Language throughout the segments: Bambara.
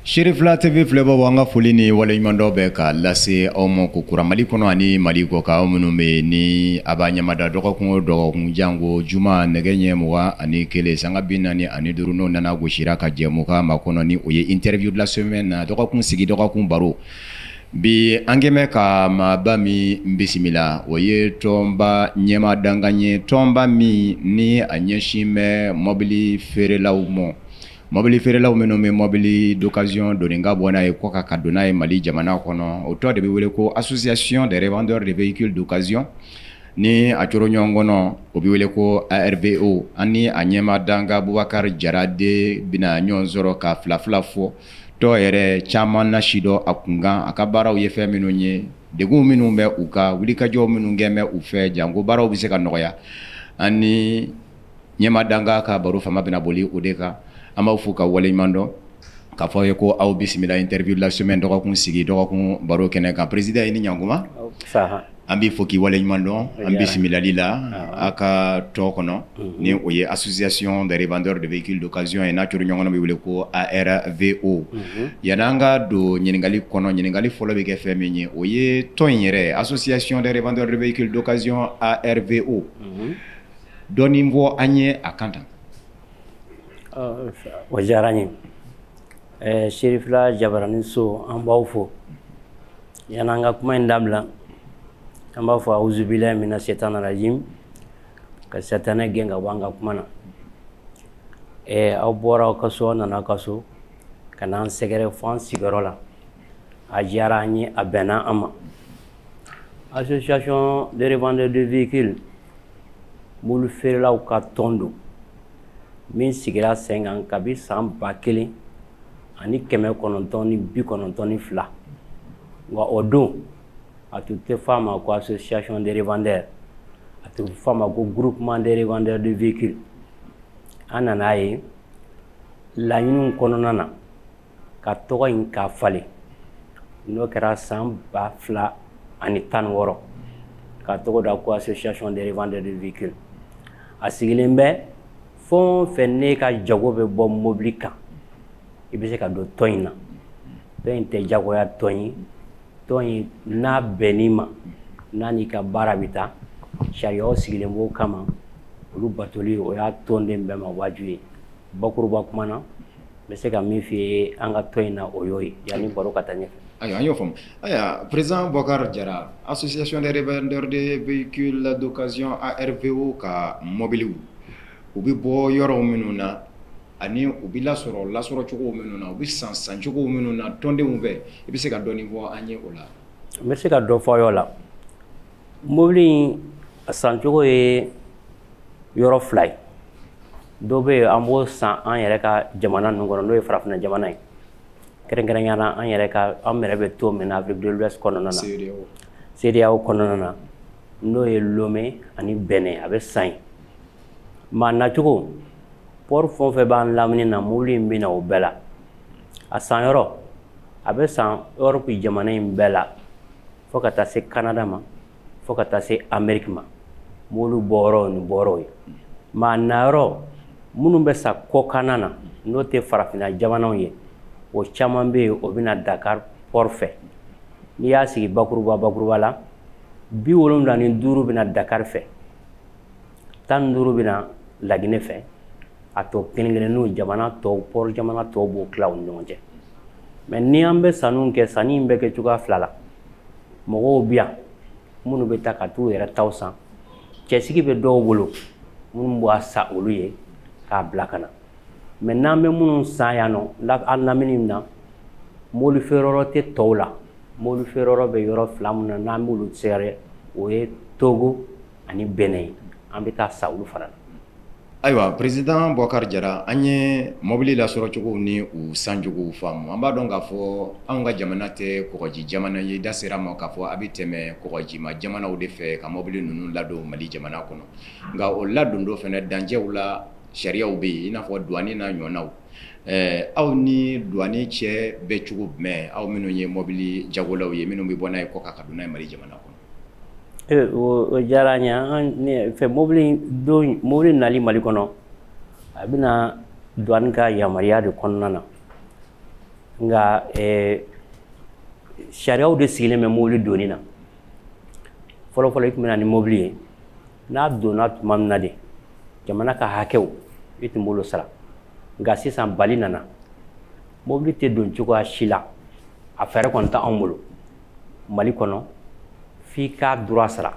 Cherifla TV filɛbɔ wanga foli ni waleɲuman dɔ bɛ ka lase aw ma kokura Mali kɔnɔ ani Mali kɔ kan aw minnu bɛ ni a b'a ɲamada dɔgɔkun o dɔgɔkun jango juma nɛgɛ ɲɛ 21 sanga 45 n'o nana gosira ka jɛ muka ma kɔnɔ ni o ye interview de la semaine na dɔgɔkun sigi dɔgɔkun baro bi an kɛmɛ ka maaba min bisimila o ye tɔnba ɲɛma danganye tɔnba min ni a ɲɛsin bɛ mobili feerelaw mɔ mobili feerelaw minnu bɛ mobili d'occasion doni ka bɔ n'a ye kɔ ka don n'a ye Mali jamana kɔnɔ o tɔ de bɛ wele ko association des revendeurs de véhicules d'occasion ni a coro ɲɔgɔn kɔnɔ o bɛ wele ko ARVO ani a ɲɛma danga Bubakar Jara de bɛna ɲɔgɔn sɔrɔ ka fila fɔ tɔ yɛrɛ caman nasidɔ a kunkan a ka baaraw ye fɛn minnu ye degun minnu bɛ u ka wulikajɔw minnu kɛn bɛ u fɛ jango baaraw bɛ se ka nɔgɔya ani ɲɛma danga ka baro fama bɛna boli o de kan an b'aw fo ka waleɲuman dɔn k'a fɔ aw ye ko aw bisimila interview de la semaine dɔgɔkun sigi dɔgɔkun baro kɛnɛ kan président i ni ɲankuma an b'i fo k'i waleɲuman dɔn an bisimilali la a ka tɔ kɔnɔ ni o ye association des revendeurs de véhicules d'occasion ye n'a coro ɲɔgɔn bɛ wele ko ARVO yan'an ka don ɲininkali kɔnɔ ɲininkali fɔlɔ bɛ kɛ fɛn min ye o ye tɔn in yɛrɛ association des revendeurs de véhicules d'occasion ARVO dɔɔni bɔ an ye a kan tan. O diyara n ye Cherifla Jabarani so an b'aw fo yan'an ka kuma in dabila an b'a fɔ awuzubilahi mina setana rajim ka satanɛ gɛn ka bɔ an ka kuma na aw bɔra aw ka so aw nana aw ka so ka n'an sɛgɛrɛ fo an sigiyɔrɔ la a diyara an ye a bɛnna an ma association des revendeurs de véhicules mobili feerelaw ka tɔn don min sigira sen kan kabi san 1992 nka o don a tun tɛ fɔ a ma ko association des revendeurs a tun fɔ a ma ko groupement des revendeurs de véhicules an nana ye laɲiniw kɔnɔna na ka tɔgɔ in ka falen n'o kɛra san 2016 ka tɔgɔ da ko association des revendeurs de véhicules a sigilen bɛ fɛn fɛn ne ka jago bɛ bɔ mobili kan i bɛ se ka don tɔn in na tɔn in tɛ jagoya tɔn ye tɔn in n'a bɛnn'i ma n'a n'i ka baara bɛ taa sariyaw sigilen b'o kama olu batoli o y'a tɔnden bɛɛ ma wajibi ye bakuruba kuma na n bɛ se ka min f'i ye an ka tɔn in na o y'o ye yanni baro ka taa ɲɛfɛ. Ayiwa an y'o faamu ayiwa président Bubakar Jara association des revendeurs de véhicules d'occasion ARVO ka mobiliw u bɛ bɔ yɔrɔw minnu na ani u bɛ lasɔrɔ cogo minnu na u bɛ san cogo minnu na tɔndenw bɛ i bɛ se ka dɔɔni fɔ an ye o la. n bɛ se ka dɔ fɔ aw la mobili a san cogo ye yɔrɔ fila ye dɔ bɛ yen an b'o san an yɛrɛ ka jamana ninnu kɔnɔ n'o ye farafinna jamana ye kɛrɛnkɛrɛnnenya an yɛrɛ bɛ to min na Afrique de l'Ouest kɔnɔna na CEDEAO kɔnɔna na n'o ye Lomé ani Benin a bɛ san yen. Ma nacogo port fɛn o fɛn b'an lamini na mobili in bɛ na o bɛɛ la a san yɔrɔ a bɛ san Europe jamana in bɛɛ la fo ka taa se Canada ma fo ka taa se Amérique ma mobili bɔyɔrɔ ni bɔyɔrɔ ye ma na yɔrɔ minnu bɛ sa kɔkanna na n'o tɛ farafinna jamanaw ye o caman bɛ yen o bɛ na Dakar port fɛ n'i y'a sigi bakuruba la 75 bɛ na Dakar fɛ 15 bɛ na Laginɛ fɛ a tɔ kelen-kelenninw jamana tɔw port jamana tɔw b'o tila u ni ɲɔgɔn cɛ mais ni an bɛ sanniw kɛ sanni in bɛ kɛ cogoya fila la mɔgɔw bɛ yan minnu bɛ taa ka t'u yɛrɛ taw san cɛsigi bɛ dɔw bolo minnu b'a sa olu ye k'a bila ka na mais n'an bɛ minnu san yan nɔ an lamini na mobili feereyɔrɔ tɛ tɔw la mobili feereyɔrɔ bɛ yɔrɔ fila min na n'an b'olu sɛgɛrɛ o ye Togo ani Benin an bɛ taa sa olu fana na. Ayiwa président Bubakar Jara an ye mobili lasɔrɔ cogo ni u san cogo faamu an b'a dɔn k'a fɔ anw ka jamana tɛ kɔgɔji jamana ye da sera ma k'a fɔ a bɛ tɛmɛ kɔgɔjima jamanaw de fɛ ka mobili ninnu ladon Mali jamana kɔnɔ nka o ladon do fana dancɛw la sariyaw bɛ yen i n'a fɔ douane n'a ɲɔgɔnnaw aw ni douane cɛ bɛ cogo jumɛn aw minnu ye mobili jagolaw ye minnu bɛ bɔ n'a ye kɔ ka don n'a ye Mali jamana kɔnɔ. O diyara n ye fɛ mobili nali Mali kɔnɔ a bɛna douane ka yamaruya de kɔnɔna na nga sariyaw de sigilen bɛ mobili donni na fɔlɔfɔlɔ i tun bɛ na ni mobili ye n'a donna tuma min na de jamana ka hakɛw i tun b'olu sara nka sisan bali nana mobili tɛ don cogoya si la a fɛɛrɛ kɔni tɛ anw bolo mali kɔnɔ f'i ka droit sara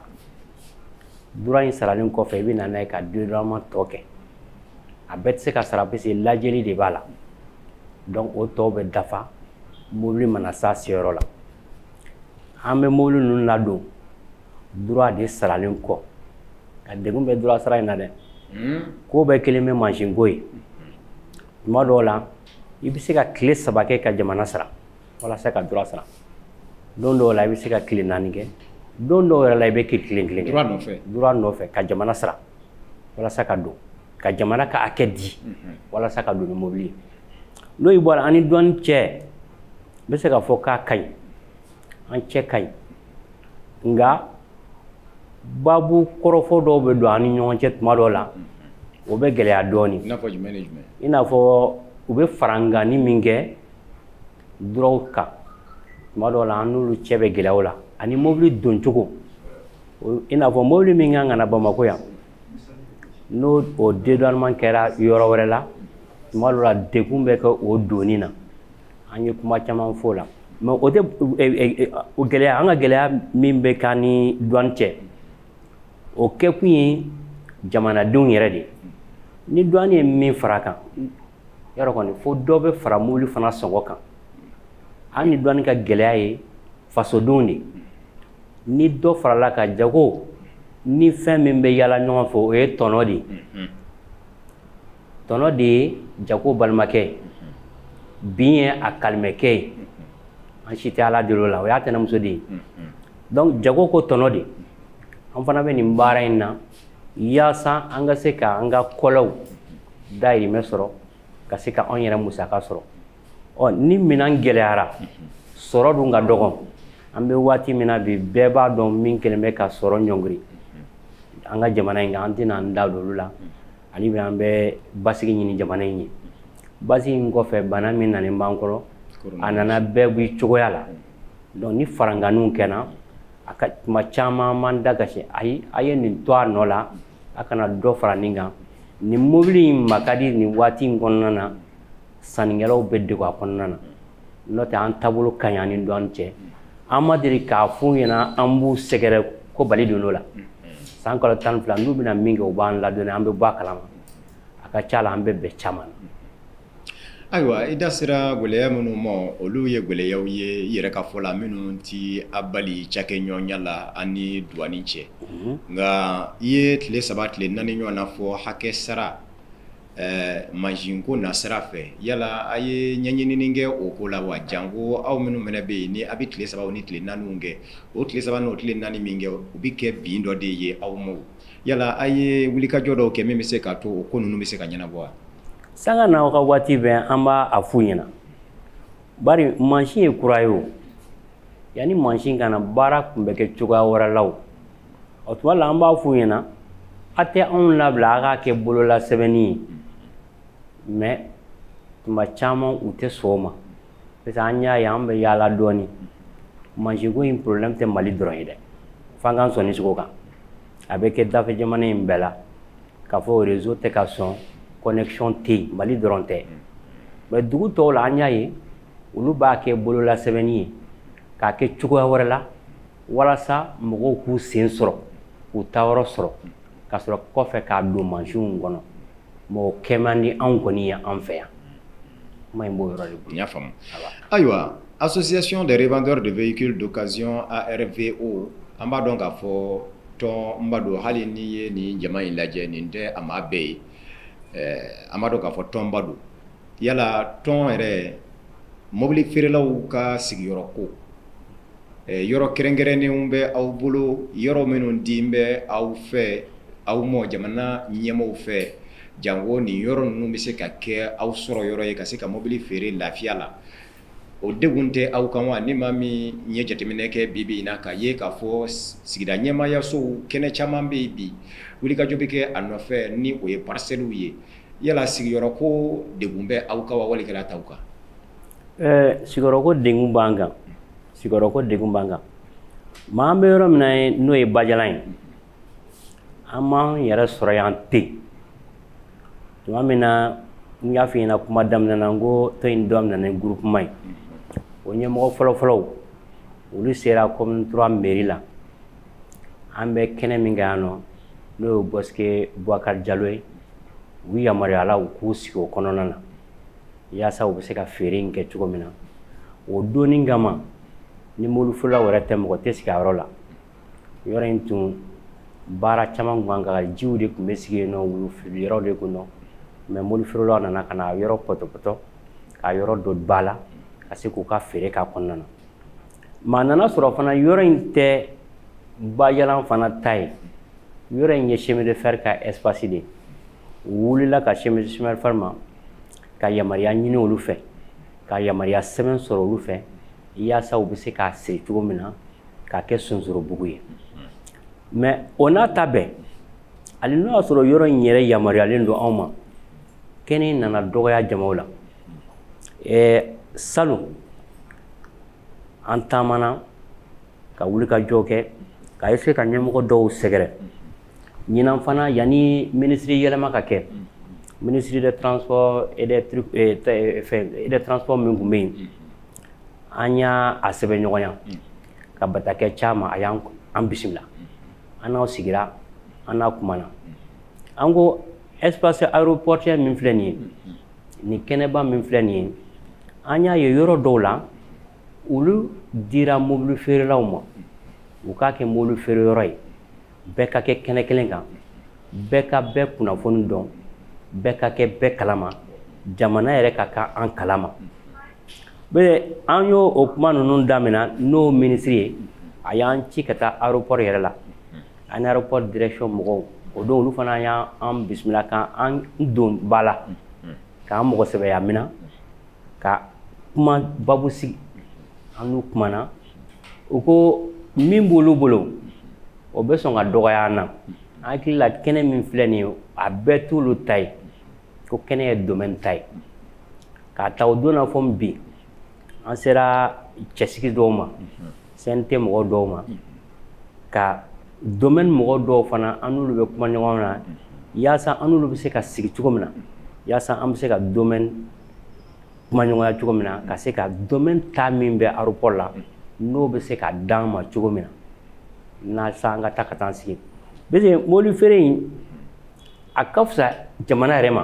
droit in saralen kɔfɛ i bɛ na n'a ye ka dédouanement tɔ kɛ a bɛɛ tɛ se ka sara parce que lajɛli de b'a la donc o tɔw bɛ dafa mobili mana s'a seyɔrɔ la an bɛ mobili ninnu ladon droit de saralen kɔ ka degun bɛ droit sara in na dɛ ko bɛɛ kelen bɛ mansin ko ye tuma dɔw la i bɛ se ka tile 3 kɛ ka jamana sara walasa ka droit sara don dɔw la i bɛ se ka tile 4 kɛ don dɔw yɛrɛ la i bɛ kɛ tile 1 kɛ droit nɔfɛ ka jamana sara walasa ka don ka jamana ka hakɛ di walasa ka don ni mobili ye n'o yi bɔra ani douane cɛ n bɛ se ka fɔ k'a ka ɲi an cɛ ka ɲi nka babu kɔrɔfɔ dɔw bɛ don an ni ɲɔgɔn cɛ tuma dɔw la o bɛ gɛlɛya dɔɔni i n'a fɔ u bɛ fara n kan ni min kɛ droit kan tuma dɔw la an n'olu cɛ bɛ gɛlɛya o la ani mobili don cogo i n'a fɔ mobili min kan ka na Bamakɔ yan n'o o dédouanement kɛra yɔrɔ wɛrɛ la tuma dɔw la degun bɛ kɛ o donni na an ye kuma caman fɔ o la mais o tɛ o gɛlɛya an ka gɛlɛya min bɛ k'an ni douane cɛ o kɛkun ye jamanadenw yɛrɛ de ni douane ye min fara a kan yɔrɔ kɔni fo dɔ bɛ fara mobili fana sɔngɔ kan an ni douane ka gɛlɛya ye fasodenw de ni dɔ farala ka jago ni fɛn min bɛ yala ɲɔgɔn fɛ o ye tɔnɔ de ye tɔnɔ de ye jago balimakɛ ye bin ye a kalimɛkɛ ye an si tɛ ala deli o la o y'a tɛnɛmuso de ye donc jago ko tɔnɔ de an fana bɛ nin baara in na yaasa an ka se ka an ka kɔlɔw dahirimɛ sɔrɔ ka se ka an yɛrɛ musaka sɔrɔ ni minɛn gɛlɛyara sɔrɔ dun ka dɔgɔ an bɛ waati min na bi bɛɛ b'a dɔn min kɛlen bɛ ka sɔrɔ ɲɔngiri an ka jamana in kan an tɛna an da don olu la ani bi an bɛ basigi ɲini jamana in ye basigi in kɔfɛ bana min nalen b'an kɔrɔ a nana bɛɛ b'i cogoya la donc ni faranganiw kɛra a ka tuma caman man da kasi ayi a ye nin to a nɔ la a kana dɔ fara nin kan nin mobili in ma ka di nin waati in kɔnɔna na sannikɛlaw bɛ degun a kɔnɔna na n'o tɛ an taabolo ka ɲi an ni douane cɛ an ma deli k'a f'u ɲɛna an b'u sɛgɛrɛ ko bali don o la san kalo 12 n'u bɛna min kɛ u b'an ladɔnniya an bɛ bɔ a kalama a ka ca la an bɛ bɛn caman na. Ayiwa i da sera gwɛlɛya minnu ma olu ye gwɛlɛyaw ye i yɛrɛ ka fɔ la minnu ti a bali cakɛɲɔgɔnya la an ni douane cɛ nka i ye tile 3 tile 4 ɲɔgɔn na fɔ hakɛ sara mansin ko na sira fɛ yala a ye ɲɛɲinini kɛ o ko la wa janko aw minnu fana bɛ yen ni a bɛ tile 3 ni tile 4 kɛ o tile 3 n'o tile 4 min kɛ u bɛ kɛ bin dɔ de ye aw ma yala a ye wulikajɔ dɔw kɛ min bɛ se ka to o ko ninnu bɛ se ka ɲɛnabɔ wa. sanga n'aw ka waati bɛɛ an b'a f'u ɲɛna bari mansin ye kura ye o yanni mansin kana baara tun bɛ kɛ cogoya wɛrɛ la o tuma la an b'a f'u ɲɛna a tɛ anw labila a k'a kɛ bolola sɛbɛnni ye mais tuma caman u tɛ sɔn o ma parce que an y'a ye an bɛ yaala dɔɔni mansinko in problème tɛ Mali dɔrɔn ye dɛ f'an k'an sɔn ni sogo kan a bɛ kɛ dafɛ jamana in bɛɛ la k'a fɔ réseau tɛ ka sɔn connexion tɛ yen Mali dɔrɔn tɛ mais dugu tɔw la an y'a ye olu b'a kɛ bolola sɛbɛnni ye k'a kɛ cogoya wɛrɛ la walasa mɔgɔw k'u sen sɔrɔ k'u taayɔrɔ sɔrɔ ka sɔrɔ kɔfɛ k'a don mansinw kɔnɔ mɔgɔ kɛ man di anw kɔni ye an fɛ yan kuma in b'o yɔrɔ de bolo. N y'a faamu. Ayiwa association des revendeurs de véhicules d'occasion ARVO an b'a dɔn k'a fɔ tɔn n b'a dɔn hali n'i ye nin jama in lajɛ nin tɛ a maa bɛɛ ye an b'a dɔn k'a fɔ tɔnba don yala tɔn yɛrɛ mobili feerelaw ka sigiyɔrɔ ko yɔrɔ kɛrɛnkɛrɛnnenw bɛ aw bolo yɔrɔ minnu di bɛ aw fɛ aw ma jamana ɲɛmaaw fɛ jango nin yɔrɔ ninnu bɛ se ka kɛ aw sɔrɔ yɔrɔ ye ka se ka mobili feere lafiya la o degun tɛ aw kan wa ni maa min ɲɛ jateminɛ kɛ bi in na ka ye k'a fɔ sigida ɲɛmaayasow kɛnɛ caman bɛ yen bi wulikajɔ bɛ kɛ a nɔfɛ ni o ye parcelles ye yala sigiyɔrɔ ko degun bɛ aw kan wa walikɛla t'aw kan. sigoro dengun banga sigoro dengun banga ma be yoro mina no e bajalan amma yara soroyante tuma mina nya fi na kuma damna nango to indom na groupe mai onye mo folo ulu sera comme 3 mairie la ambe kene mingano no boske Bouakar Diallo wi yamari ala ku siko konona na yasa o se ka fere nke cogo mina o doni ngama ni molu fula wara tem ko tesika rola yora intu bara chama nganga jiwde ku mesige no wulu fili yoro de kuno me molu fula na kana yoro poto ka yoro do bala asiku ka fere ka konana manana soro fana yoro inte bayalan fana tay yoro nye chemin de fer ka espace de wulila ka chemin de fer ma ka yamaria ñini olu fe ka yamaria semaine soro olu fe yasa u bise ka se cogo mina ka ke sunzuro bugu ye mais ona tabe ali no soro yoro ñere yamaria len do awma kene nana dogoya jamawla salu antamana ka wuli ka joke ka ese ka ñemogo dow segere ñinan fana yani ministre yelema ka ke ministre des transports et des trucs et des transports mingumé anya asebe ñogonya ka batake chama ayan ambisimla ana sigira ana kumana ango espace aéroportier min fleni ni keneba min fleni anya ye yoro dola ulu dira mobile fere lawma uka ke mobile fere yoray beka ke kene kelenga beka be kuna fonu don beka ke be kalama jamana yere ka ka an kalama be anyo o kuma nunu damina no ministry ayan ci kata aéroport yere la an aéroport direction mo o do lu fana ya am bismillah ka an don bala ka mo sebe ya mina ka kuma babusi anu kuma na uko min bolo o be son ga dogaya na akila kene min fleni a betulu tay ko kene domaine tay ka taw dona fom bi an sera chesiki doma sente mo doma ka domaine mo do fana anulu be kuma nyona yasa anulu be se ka sigi tugomna yasa am se ka domaine kuma nyona tugomna ka se ka domaine tamimbe aéroport la no be se ka dama tugomna na sanga takatansi bese molu fere akafsa jamana rema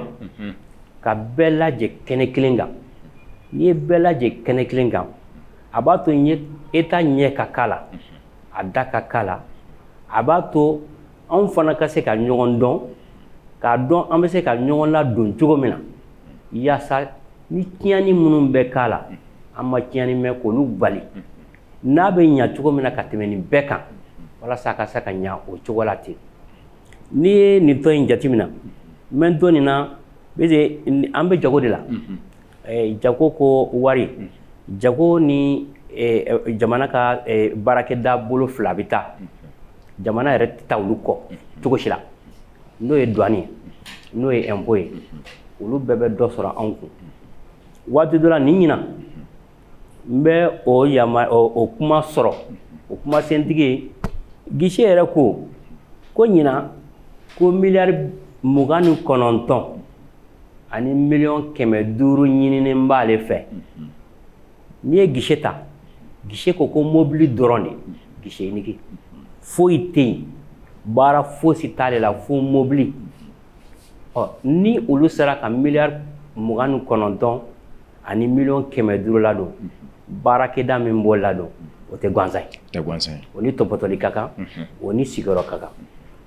ka bella je kene klinga ni bella je kene klinga abato nye eta nye kakala adaka kala abato on fana ka se ka nyogon don ka don am se ka nyogon la don cogo mina yasa ni tiani munun be kala amma tiani me ko lu bali na be nya cogo mina ka temeni beka wala saka nya o cogo lati ni to in jatimina men to ni na beze ambe jago de la jago ko wari jago ni jamana ka barake da bolo flabita jamana yɛrɛ tɛ taa olu kɔ cogo si la n'o ye douane n'o ye impôt ye olu bɛɛ bɛ dɔ sɔrɔ anw kun waati dɔ la nin ɲina n bɛ o kuma sɔrɔ o kuma sentigi ye gise yɛrɛ ko ɲina ko miliyari 29 ani miliyɔn 500 ɲininen b'ale fɛ n'i ye gise ta gise ko mobili dɔrɔn de gise nigi foyi tɛ yen baara fosi t'ale la fo mobili ni olu sera ka miliyari 29 ani miliyɔn 500 ladon baarakɛda min b'o ladon o tɛ gansan ye o ni tɔpɔtɔli ka kan o ni sigiyɔrɔ ka kan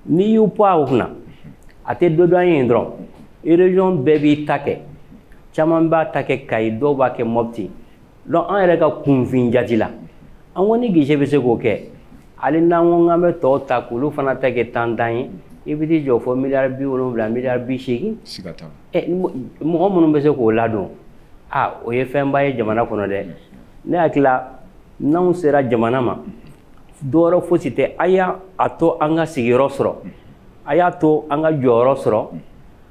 n'i y'u pan o kunna a tɛ dɔ dɔn ye dɔrɔn région bɛɛ b'i ta kɛ caman b'a ta kɛ Kayi dɔw b'a kɛ Mopti donc an yɛrɛ ka kunfin jati la an ko ni gise bɛ se k'o kɛ ali n'an ko an bɛ tɔw ta k'olu fana ta kɛ tantan ye i bɛ t'i jɔ fɔ miliyari 70 miliyari 80 mɔgɔ minnu bɛ se k'o ladon o ye fɛnba ye jamana kɔnɔ dɛ ne hakili la n'anw sera jamana ma dɔwɛrɛ fosi tɛ a y'a to an ka sigiyɔrɔ sɔrɔ a y'a to an ka jɔyɔrɔ sɔrɔ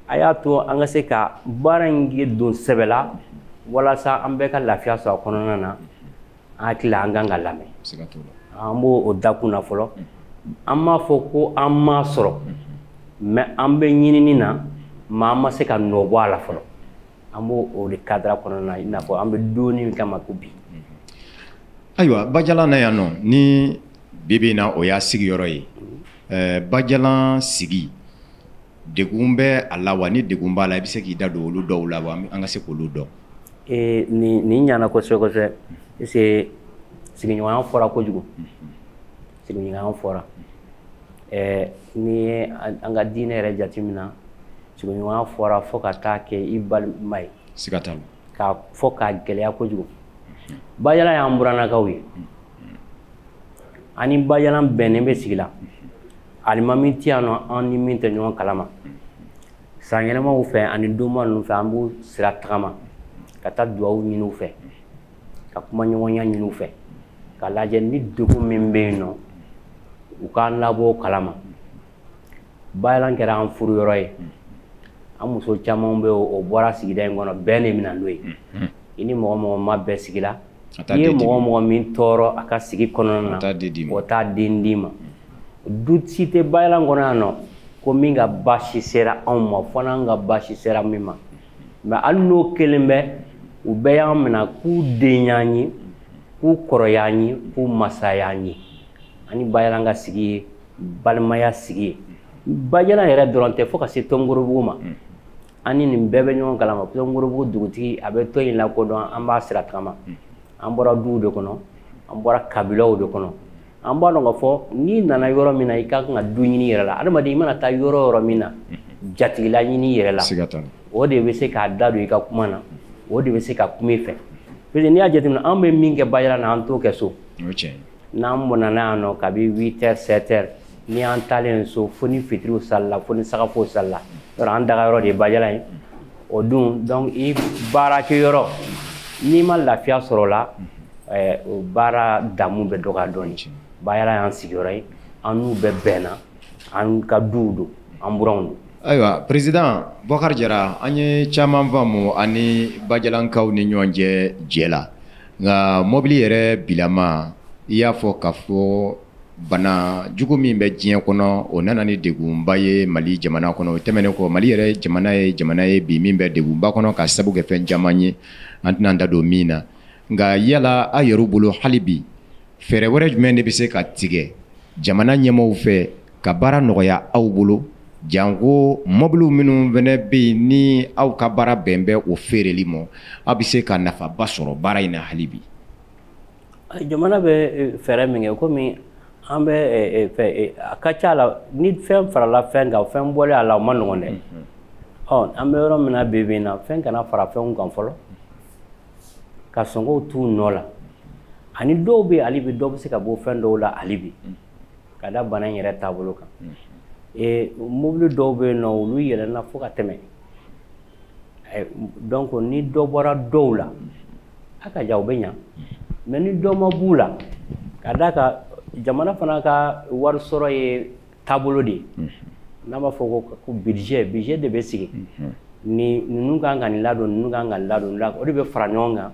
a y'a to an ka se ka baara in don sɛbɛ la walasa an bɛɛ ka lafiya sɔrɔ a kɔnɔna na an hakili la an kan ka lamɛn an b'o o dakun na fɔlɔ an m'a fɔ ko an m'a sɔrɔ mais an bɛ ɲinini na mais an ma se ka nɔ bɔ a la fɔlɔ an b'o o de cadre kɔnɔna na i n'a fɔ an bɛ donni min kama ko bi. Ayiwa Bajalan na yan nɔ ni bibi na o y'a sigiyɔrɔ ye Bajalan sigi degun bɛ a la wa ni degun b'a la i bɛ se k'i da don olu dɔw la wa an ka se k'olu dɔn. Nin ɲana kosɛbɛ kosɛbɛ parce que sigiɲɔgɔnya fɔra kojugu sigiɲɔgɔnya fɔra ni ye an ka diinɛ yɛrɛ jateminɛ sigiɲɔgɔnya fɔra fo ka taa kɛ i balima ye siga t'a la ka fɔ ka gɛlɛya kojugu Bajalan y'an burannakaw ye ani Bajalan bɛnnen bɛ sigi la alimami tɛ yan nɔ an ni min tɛ ɲɔgɔn kalama san yɛlɛmaw fɛ ani donba ninnu fɛ an b'u sira tagama ka taa duwawu ɲini u fɛ ka kuma ɲɔgɔnya ɲini u fɛ ka lajɛ ni degun min bɛ yen nɔ u k'an labɔ kalama Bajalan kɛra an furu yɔrɔ ye an muso caman bɛ o bɔra sigida in kɔnɔ bɛɛ de bɛna n'o ye i ni mɔgɔ mɔgɔ ma bɛɛ sigi la i ye mɔgɔ mɔgɔ min tɔɔrɔ a ka sigi kɔnɔna na o t'a den d'i ma du si tɛ Bajalan kɔnɔ yan nɔ ko min ka baasi sera anw ma fo n'an ka baasi sera min ma mais hali n'o kelen bɛ u bɛɛ y'an minɛ k'u den y'an ye k'u kɔrɔ y'an ye k'u masa y'an ye ani Bajalan ka sigi ye balimaya sigi ye Bajalan yɛrɛ dɔrɔn tɛ fo ka se Tɔngorobugu ma ani nin bɛɛ bɛ ɲɔgɔn kalama Tɔngorobugu dugutigi a bɛ tɔn in lakodɔn an b'a sira tagama an bɔra duw de kɔnɔ an bɔra kabilaw de kɔnɔ an b'a dɔn ka fɔ n'i nana yɔrɔ min na i ka kan ka du ɲini yɛrɛ la adamaden i mana taa yɔrɔ yɔrɔ min na jatigila ɲini yɛrɛ la o de bɛ se k'a da don i ka kuma na o de bɛ se ka kuma i fɛ parce que n'i y'a jateminɛ an bɛ min kɛ Bajalan na an t'o kɛ so n'an bɔnna yan nɔ kabi 8h 7h ni an taalen so fo ni fitiriw salila fo ni sagafow salila yɔrɔ an daga yɔrɔ de ye Bajalan ye o dun donc i baarakɛyɔrɔ n'i ma lafiya sɔrɔ la o baara damu bɛ dɔgɔya dɔɔni Bajalan y'an sigiyɔrɔ ye an n'u bɛɛ bɛnna an ka duw don an buranw don. Ayiwa président Bokar Jara an ye caman faamu ani Bajalankaw ni ɲɔgɔn cɛ jɛ la nka mobili yɛrɛ bilama i y'a fɔ k'a fɔ bana jugu min bɛ diɲɛ kɔnɔ o nana ni degunba ye Mali jamana kɔnɔ o tɛmɛnen kɔ Mali yɛrɛ jamana ye bi min bɛ degunba kɔnɔ ka sabu kɛ fɛn caman ye an tɛna an da don min na nka yala a yɛrɛ bolo hali bi fɛɛrɛ wɛrɛ jumɛn de bɛ se ka tigɛ jamana ɲɛmaaw fɛ ka baara nɔgɔya aw bolo janko mobiliw minnu fɛnɛ bɛ yen ni aw ka baara bɛn bɛ o feereli ma aw bɛ se ka nafaba sɔrɔ baara in na hali bi. Jamana bɛ fɛɛrɛ min kɛ komi an bɛ a ka ca la ni fɛn farala fɛn kan fɛn bɔlen a la o ma nɔgɔn dɛ an bɛ yɔrɔ min na bi bi in na fɛn kana fara fɛnw kan fɔlɔ ka sɔngɔw t'u nɔ la ani dɔw bɛ hali bi dɔw bɛ se ka bɔ fɛn dɔw la hali bi ka da bana in yɛrɛ taabolo kan mobili dɔw bɛ yen nɔ olu yɛlɛnna fo ka tɛmɛ donc ni dɔ bɔra dɔw la a ka ja u bɛ ɲa mais ni dɔ ma b'u la ka da kan jamana fana ka wari sɔrɔ ye taabolo de ye n'a b'a fɔ ko budget de bɛ sigi ni ninnu kan ka nin ladon ninnu kan ka nin ladon o de bɛ fara ɲɔgɔn kan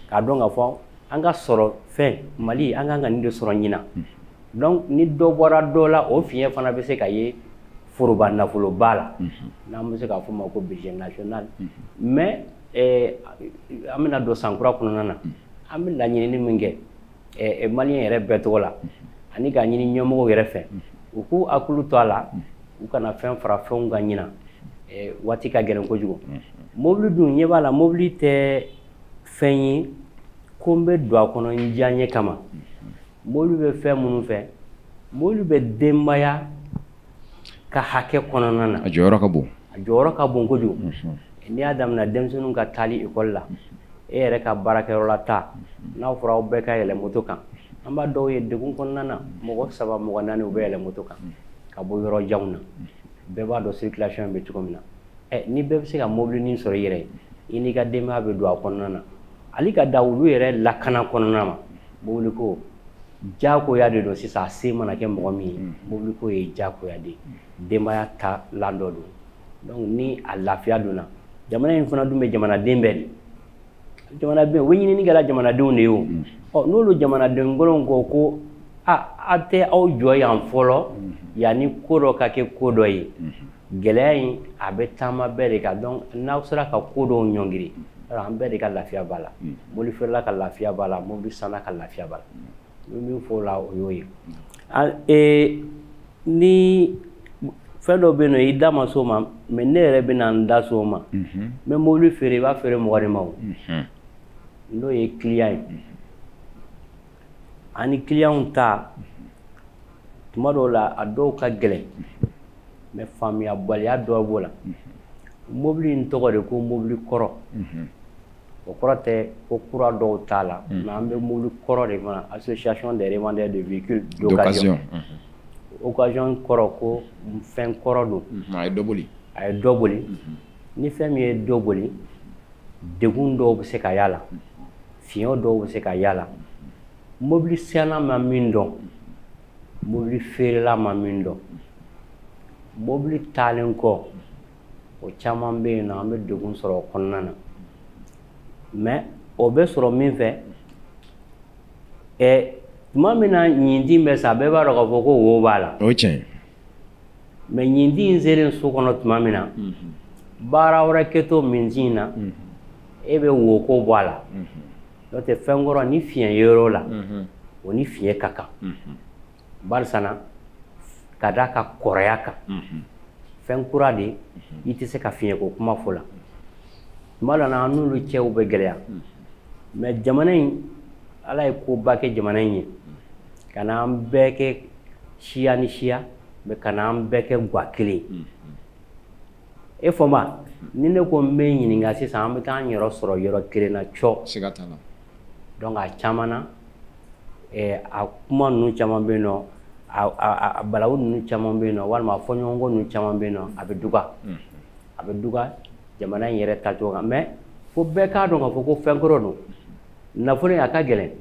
k'a dɔn ka fɔ an ka sɔrɔ fɛn Mali an kan ka nin de sɔrɔ ɲina donc ni dɔ bɔra dɔ la o fiɲɛ fana bɛ se ka ye foroba nafoloba la n'an bɛ se k'a fɔ ma ko budget national mais an bɛna don san kura kɔnɔna na an bɛ laɲini min kɛ Maliyɛn yɛrɛ bɛɛ tɔgɔ la ani ka ɲini ɲɛmɔgɔw yɛrɛ fɛ u k'u hakili to a la u kana fɛn fara fɛnw kan ɲina waati ka gɛlɛn kojugu mobili dun ɲɛ b'a la mobili tɛ fɛn ye ko n bɛ don a kɔnɔ n diya ɲɛ kama mobili bɛ fɛn minnu fɛ mobili bɛ denbaya ka hakɛ kɔnɔna na a jɔyɔrɔ ka bon kojugu n'i y'a daminɛ denmisɛnninw ka taali ekɔli la e yɛrɛ ka baarakɛyɔrɔ la taa n'a fɔra aw bɛɛ ka yɛlɛ moto kan an b'a dɔw ye degun kɔnɔna na mɔgɔ 3 mɔgɔ 4 u bɛ yɛlɛ moto kan ka bɔ yɔrɔ janw na bɛɛ b'a dɔn circulation bɛ cogo min na ni bɛɛ bɛ se ka mobilinin sɔrɔ i yɛrɛ ye i n'i ka denbaya bɛ don a kɔnɔna na hali ka da olu yɛrɛ lakana kɔnɔna ma mobili ko jagoya de don sisan a se mana kɛ mɔgɔ min ye mobili ko ye jagoya de denbaya ta lan dɔ don donc ni a lafiya donna jamana in fana dun bɛ jamanaden bɛɛ de jamana bɛ o ɲinini kɛra jamanadenw de ye o n'olu jamanaden kolon ko a tɛ aw jɔ yan fɔlɔ yanni ko dɔ ka kɛ ko dɔ ye gɛlɛya in a bɛ taama bɛɛ de kan donc n'aw sera ka ko dɔw ɲɔngiri an bɛɛ de ka lafiya b'a la mobili feerela ka lafiya b'a la mobili sanna ka lafiya b'a la n bɛ min fɔ o la o y'o ye ni fɛn dɔ bɛ yen nɔ i da ma s'o ma mais ne yɛrɛ bɛ na n da s'o ma n bɛ mobili feere i b'a feere mɔgɔ de ma o n'o ye client ye ani client ta tuma dɔw la a dɔw ka gɛlɛn mais faamuyabaliya dɔw b'o la mobili in tɔgɔ de ko mobili kɔrɔ o kɔrɔ tɛ ko kura dɔw t'a la mais an bɛ mobili kɔrɔ de fana association des revendeurs de véhicules d'occasion occasion kɔrɔ ko fɛn kɔrɔ don a ye dɔ boli ni fɛn min ye dɔ boli degun dɔw bɛ se ka y'a la fiɲɛ dɔw bɛ se ka y'a la mobili sanna ma min dɔn mobili feerela ma min dɔn mobili taalen kɔ o caman bɛ yen nɔ an bɛ degun sɔrɔ o kɔnɔna na mais o bɛ sɔrɔ min fɛ tuma min na ɲintin bɛ sa bɛɛ b'a dɔn k'a fɔ ko wo b'a la o ye tiɲɛ mais ɲintin in selen so kɔnɔ tuma min na baara wɛrɛ kɛtɔ mintin in na e bɛ wo ko bɔ a la n'o tɛ fɛn kɔrɔ ni fiɲɛ ye yɔrɔ la o ni fiɲɛ ka kan barisa na ka da ka kɔrɔya kan fɛn kura de i tɛ se ka fiɲɛ ko kuma fɔ la tuma dɔ la an n'olu cɛw bɛ gɛlɛya mais jamana in ala ye koba kɛ jamana in ye ka n'an bɛɛ kɛ siya ni siya mais ka n'an bɛɛ kɛ ga kelen e fɔ ma ni ne ko n bɛ ɲininka sisan an bɛ taa an yɛrɛ sɔrɔ yɔrɔ kelen na cɔ siga t'a la donc a caman na a kuma ninnu caman bɛ yen nɔ a balawu ninnu caman bɛ yen nɔ walima a fɔɲɔgɔnkɔ ninnu caman bɛ yen nɔ a bɛ duga jamana in yɛrɛ tacogo kan mais fo bɛɛ k'a dɔn k'a fɔ ko fɛn kɔrɔ don nafolo a ka gɛlɛn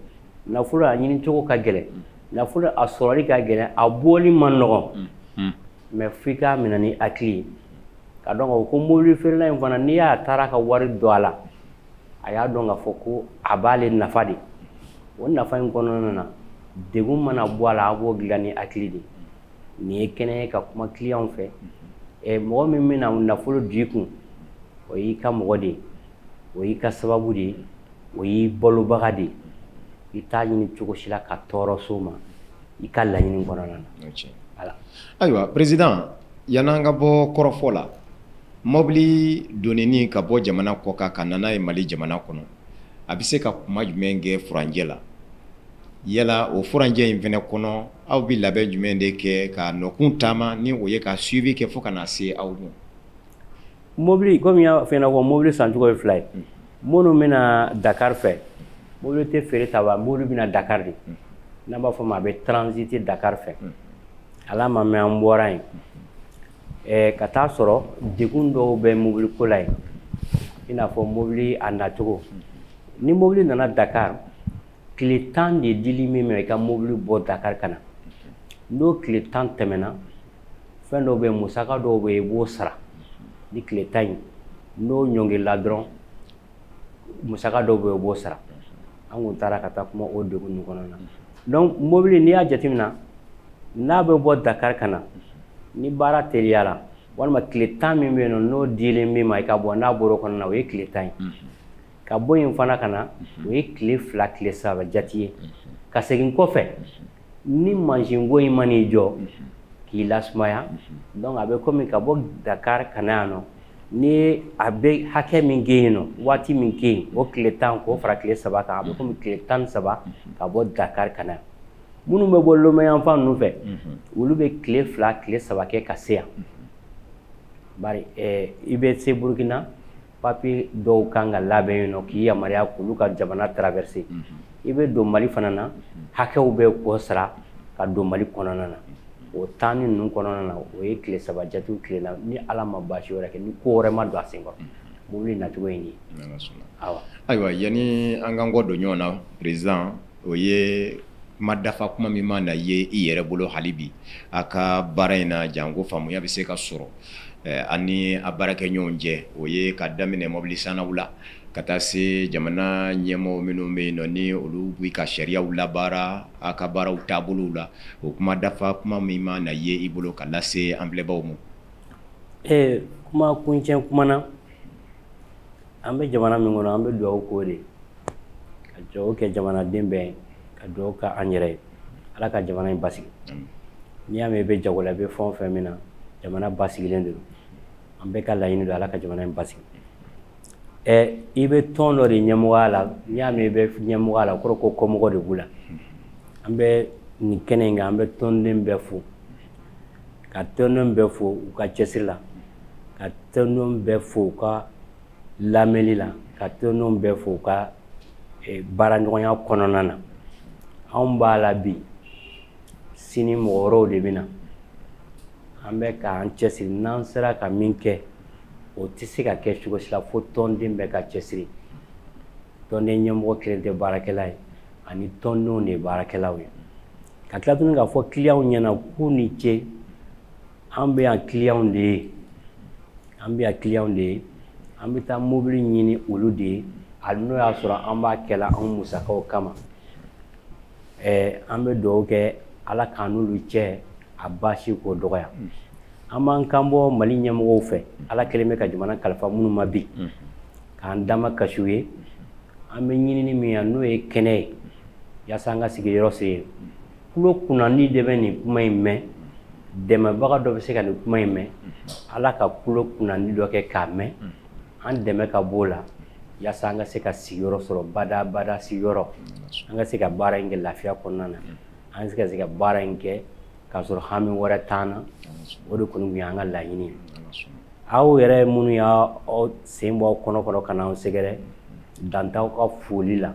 nafolo a ɲini cogo ka gɛlɛn nafolo a sɔrɔli ka gɛlɛn a bɔli ma nɔgɔn mais f'i k'a minɛ ni hakili ye ka dɔn ko mobili feerela in fana n'i y'a taara ka wari don a la a y'a dɔn k'a fɔ ko a b'ale nafa de o nafa in kɔnɔna na degun mana bɔ a la a b'o dilan ni hakili de nin ye kɛnɛ ye ka kuma client fɛ mɔgɔ min bɛna nafolo di kun o y'i ka mɔgɔ de ye o y'i ka sababu de ye o y'i balobaga de ye i t'a ɲini cogo si la ka tɔɔrɔ s'o ma i ka laɲini kɔnɔna na ayiwa président yan'an ka bɔ kɔrɔfɔ la mobili donneni ka bɔ jamana kɔ kan ka na n'a ye Mali jamana kɔnɔ a bɛ se ka kuma jumɛn kɛ furanjɛ la yala o furanjɛ in fɛnɛ kɔnɔ aw bɛ labɛn jumɛn de kɛ ka nɔkun taama ni o ye ka suivi kɛ fo ka na se aw ma mobili komi y'a fɛ ko mobili sancogo ye fila ye minnu bɛna Dakar fɛ mobili tɛ feere ta wa mobili bɛna Dakar de n'an b'a fɔ ma a bɛ transiter Dakar fɛ ala ma mɛn an bɔra yen ka taa sɔrɔ degun dɔw bɛ mobili ko la yen i n'a fɔ mobili a nacogo ni mobili nana Dakar tile 10 de dili min ma i ka mobili bɔ Dakar ka na n'o tile 10 tɛmɛna fɛn dɔw bɛ yen musaka dɔw bɛ yen i b'o sara ni tile 10 in n'o ɲɔngirila dɔrɔn musaka dɔw bɛ yen i b'o sara an kun taara ka taa kuma o degun ninnu kɔnɔna na donc mobili n'i y'a jateminɛ n'a bɛ bɔ Dakar ka na ni baara teliyara walima tile 10 min bɛ yen nɔ n'o dilen min ma i ka bɔ n'a bɔra o kɔnɔna na o ye tile 10 ye ka bɔ yen fana ka na o ye tile 2 tile 3 jate ye ka segin kɔfɛ ni mansinko in ma n'i jɔ k'i lasumaya donc a bɛ komi ka bɔ Dakar ka na yan nɔ ni a bɛ hakɛ min kɛ yen nɔ waati min kɛ yen o tile 10 k'o fara tile 3 kan a bɛ komi tile 13 ka bɔ Dakar ka na yan minnu bɛ bɔ Lomé yanfan ninnu fɛ olu bɛ tile 2 tile 3 kɛ ka se yan bari i bɛ se Burkina papier dɔw kan ka labɛn yen nɔ k'i yamaruya k'olu ka jamana traverser i bɛ don Mali fana na hakɛw bɛ k'o sara ka don Mali kɔnɔna na o temps ninnu kɔnɔna na o ye tile 3 jatew tile na ni ala ma baasi wɛrɛ kɛ ni ko wɛrɛ ma don a sen kɔrɔ mobili nacogo ye nin ye ayiwa yanni an k'an kɔ don ɲɔgɔn na président o ye ma dafa kuma min ma na ye i yɛrɛ bolo hali bi a ka baara in na janko faamuya bɛ se ka sɔrɔ ani a baarakɛ ɲɔgɔn cɛ o ye ka daminɛ mobili sannaw la ka taa se jamana ɲɛmɔgɔ minnu bɛ yen nɔ ni olu b'i ka sariyaw labaara a ka baaraw taabolow la o kuma dafa kuma min ma na ye i bolo ka lase an filɛbaaw ma. kuma kuncɛ kuma na an bɛ jamana min kɔnɔ an bɛ dugawu k'o de ka dugawu kɛ jamanaden bɛɛ ka dugawu kɛ an yɛrɛ ye ala ka jamana in basigi n'i y'a mɛn i bɛ jago la i bɛ fɛn o fɛn min na jamana basigilen de don an bɛɛ ka laɲini don ala ka jamana in basigi. I bɛ tɔn dɔ de ɲɛmɔgɔya la n'i y'a mɛn i bɛ ɲɛmɔgɔya la o kɔrɔ ko kɔmɔgɔ de b'u la an bɛ nin kɛnɛ in kan an bɛ tɔnden bɛɛ fo ka tɔnden bɛɛ fo u ka cɛsiri la ka tɔnden bɛɛ fo u ka lamɛnni la ka tɔnden bɛɛ fo u ka baaraɲɔgɔnya kɔnɔna na anw b'a la bi sini mɔgɔ wɛrɛw de bɛ na an bɛ k'an cɛsiri n'an sera ka min kɛ o tɛ se ka kɛ cogo si la fo tɔnden bɛɛ ka cɛsiri tɔnden ɲɛmɔgɔ kelen tɛ baarakɛla ye ani tɔndenw de ye baarakɛlaw ye ka tila tuguni k'a fɔ kiliyanw ɲɛna k'u ni ce an bɛ yan kiliyanw de ye an bɛ yan kiliyanw de ye an bɛ taa mobili ɲini olu de ye hali n'o y'a sɔrɔ an b'a kɛla an musakaw kama an bɛ dugawu kɛ ala k'an n'olu cɛ a baasi k'o dɔgɔya an b'an kan bɔ mali ɲɛmɔgɔw fɛ ala kelen bɛ ka jamana kalifa minnu ma bi k'an dama kasiw ye an bɛ ɲinini min yan n'o ye kɛnɛ ye yaasa an ka sigiyɔrɔ se yen kulo kunnandi de bɛ nin kuma in mɛn dɛmɛbaga dɔ bɛ se ka nin kuma in mɛn ala ka kulo kunnandi dɔ kɛ k'a mɛn an dɛmɛ ka b'o la yaasa an ka se ka sigiyɔrɔ sɔrɔ bada sigiyɔrɔ an ka se ka baara in kɛ lafiya kɔnɔna na an ka se ka baara in kɛ k'a sɔrɔ hami wɛrɛ t'an na o de kɔni tun y'an ka laɲini ye aw yɛrɛ minnu y'aw sen bɔ aw kɔnɔ ka n'aw sɛgɛrɛ dantaw ka foli la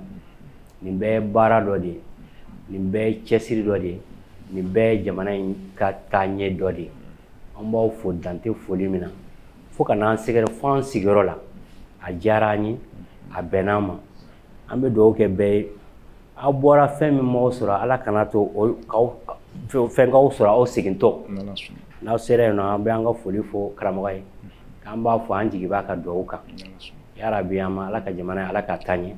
nin bɛɛ ye baara dɔ de ye nin bɛɛ ye cɛsiri dɔ de ye nin bɛɛ ye jamana in ka taaɲɛ dɔ de ye an b'aw fo dante foli min na fo ka n'an sɛgɛrɛ fo an sigiyɔrɔ la a diyara an ye a bɛnn'an ma an bɛ dugawu kɛ bɛɛ ye aw bɔra fɛn min m'aw sɔrɔ ala kana to fɛn k'aw sɔrɔ aw segintɔ n'aw sera yen nɔ an bɛ an ka foli fɔ karamɔgɔ ye k'an b'a fɔ an jigi b'a ka dugawu kan yarabi an ma ala ka jamana ye ala ka taaɲɛ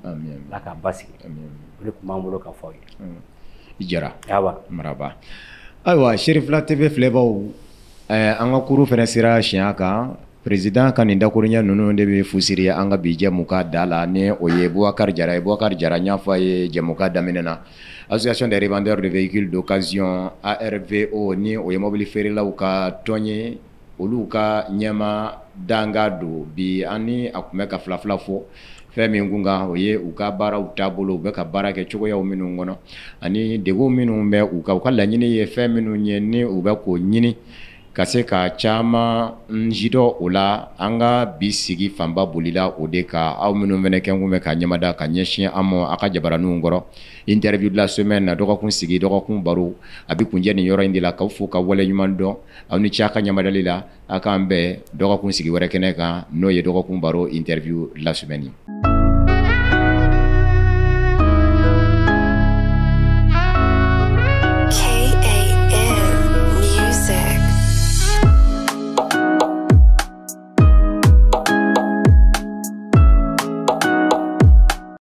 ala ka basigi o de tun b'an bolo ka fɔ aw ye. I jara maraba ayiwa Cherifla TV filɛbaaw an ka kuru fana sera siɲɛ kan président ka nin dakuruɲɛ ninnu de bɛ fusiri an ka bi jɛmukan da la ni o ye Boubacar Jara ye Boubacar Jara n y'a fɔ a ye jɛmukan daminɛ na association des revendeurs de véhicules d'occasion ARVO ni o ye mobili feerelaw ka tɔn ye olu ka ɲɛma danga don bi ani a tun bɛ ka fila fɔ fɛn min kun kan o ye u ka baaraw taabolo u bɛ ka baara kɛ cogoyaw minnu kɔnɔ ani degun minnu bɛ u ka laɲini ye fɛn minnu ye ni u bɛ k'o ɲini ka se ka caman jidɔ o la an ka bi sigi fanba bolila o de ka aw minnu fɛnɛ kɛ kun bɛ ka ɲɛmada ka ɲɛsin an ma a ka jabaraninw kɔrɔ interview de la semaine na dɔgɔkun sigi dɔgɔkun baro a bɛ kunjɛ nin yɔrɔ in de la k'aw fo ka wale ɲuman dɔn aw ni ce a ka ɲamadali la a k'an bɛɛ dɔgɔkun sigi wɛrɛ kɛnɛ kan n'o ye dɔgɔkun baro interview de la semaine.